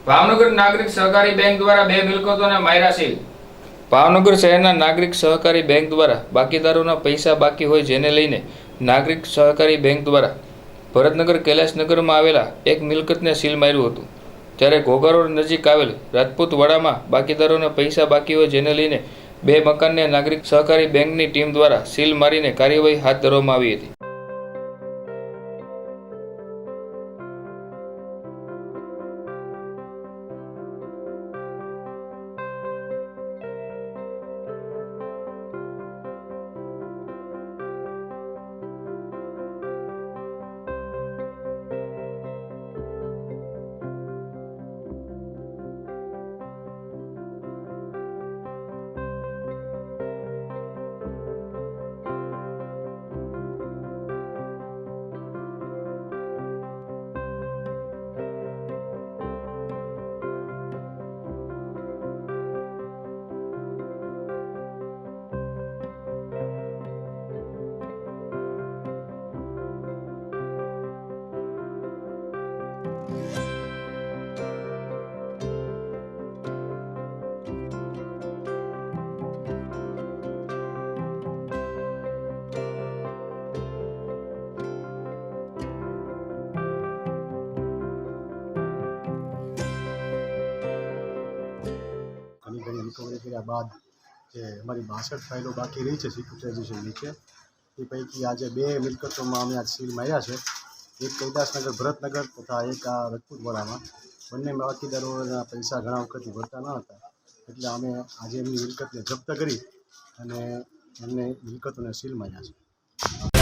ભાવનગર નાગરિક સહકારી બેંક દ્વારા બે મિલકતોને માર્યા સીલ। ભાવનગર શહેરના નાગરિક સહકારી બેંક દ્વારા બાકીદારોના પૈસા બાકી હોય જેને લઈને નાગરિક સહકારી બેંક દ્વારા ભરતનગર કૈલાસનગરમાં આવેલા એક મિલકતને સીલ માર્યું હતું। ત્યારે ઘોઘા રોડ નજીક આવેલ રાજપૂત વાડામાં બાકીદારોના પૈસા બાકી હોય જેને લઈને બે મકાનને નાગરિક સહકારી બેંકની ટીમ દ્વારા સીલ મારીને કાર્યવાહી હાથ ધરવામાં આવી હતી। ઘણી રિકવરી કર્યા બાદ જે અમારી 62 ફાઇલો બાકી રહી છે સિક્યુરિટાઇઝેશન નીચે એ પૈકી આજે બે મિલકતોમાં અમે આજ સીલ માર્યા છે। એક કૈલાસનગર ભરતનગર તથા એક આ રાજપૂતવાડામાં બંને બાકીદારોના પૈસા ઘણા વખતથી ભરતા ન હતા એટલે અમે આજે એમની મિલકતને જપ્ત કરી અને એમને મિલકતોને સીલ માર્યા છે।